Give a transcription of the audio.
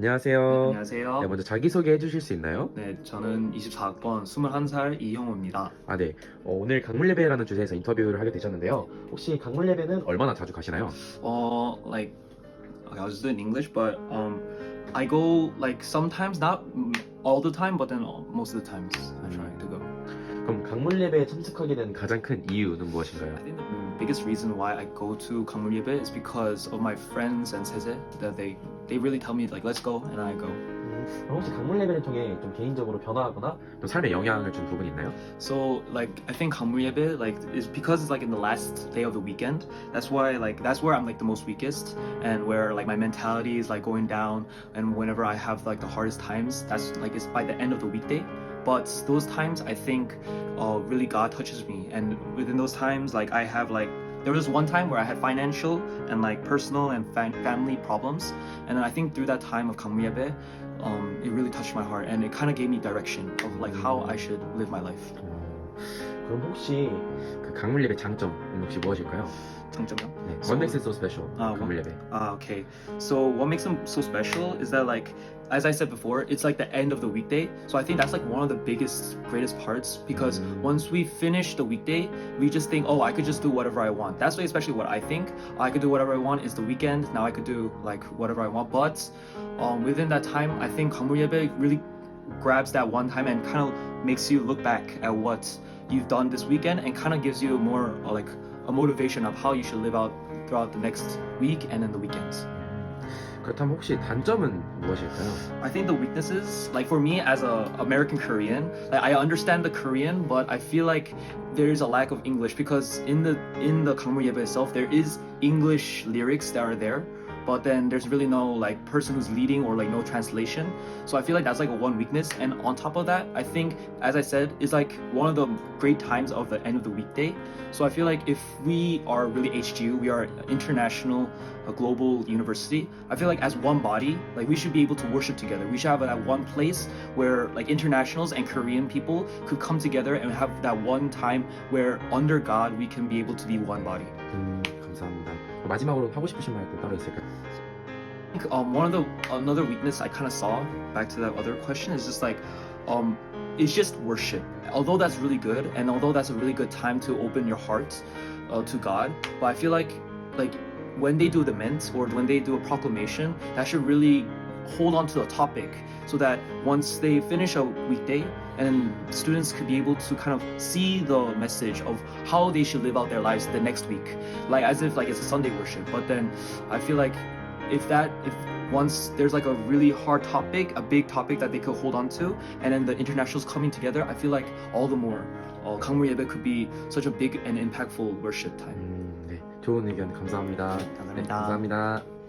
안녕하세요. 안녕하세요. 네, 먼저 자기소개 해주실 수 있나요? 네, 저는 24학번 21살 이형우입니다. 네. 오늘 강물예배라는 주제에서 인터뷰를 하게 되셨는데요. 혹시 강물예배는 얼마나 자주 가시나요? Like, okay, I'll just do it in English, but I go like sometimes, not all the time, but then most of the times I try to go. 그럼 강물예배에 참석하게 된 가장 큰 이유는 무엇인가요? I think the biggest reason why I go to 강물예배 is because of my friends and 세제 that they really tell me like let's go and I go. 그럼 혹시 강물예배를 통해 좀 개인적으로 변화하거나 또 삶에 영향을 준 부분이 있나요? So like I think 강물예배 like is because it's like in the last day of the weekend. That's why like that's where I'm like the most weakest and where like my mentality is like going down and whenever I have like the hardest times, that's like it's by the end of the weekday. But those times I think really God touches me, and within those times like I have like there was one time where I had financial and like personal and family problems, and then I think through that time of 강물예배 it really touched my heart and it kind of gave me direction of like how I should live my life. 그럼 혹시 그 강물예배 장점은 혹시 무엇일까요? 장점이요? 네. What makes it so special? 강물예배. Okay. So what makes them so special is that like as I said before, it's like the end of the weekday. So I think that's like one of the greatest parts because once we finish the weekday, we just think, oh, I could just do whatever I want. That's especially what I think. I could do whatever I want. It's the weekend. Now I could do like whatever I want. But within that time, I think 강물예배 really grabs that one time and kind of makes you look back at what you've done this weekend and kind of gives you more like a motivation of how you should live out throughout the next week and then the weekends. 그렇다면 혹시 단점은 무엇일까요? I think the weaknesses, like for me as a American Korean, like I understand the Korean, but I feel like there's a lack of English because in the 강물예배 itself there is English lyrics that are there, but then there's really no like person who's leading or like no translation. So I feel like that's like one weakness. And on top of that, I think, as I said, is like one of the great times of the end of the weekday. So I feel like if we are really HGU, we are international, a global university. I feel like as one body, like we should be able to worship together. We should have that one place where like internationals and Korean people could come together and have that one time where under God we can be able to be one body. 감사합니다. 마지막으로 하고 싶으신 말 또 따로 있을까요? I think another weakness I kind of saw back to that other question is just like it's just worship. Although that's really good and although that's a really good time to open your heart to God, but I feel like when they do the mint or when they do a proclamation, that should really hold on to the topic so that once they finish a weekday and students could be able to kind of see the message of how they should live out their lives the next week, like as if like it's a Sunday worship. But then I feel like if once there's like a really hard topic, a big topic that they could hold on to, and then the internationals coming together, I feel like all the more 강물예배 could be such a big and impactful worship time. 네, 좋은 의견 감사합니다. 감사합니다. 네, 감사합니다.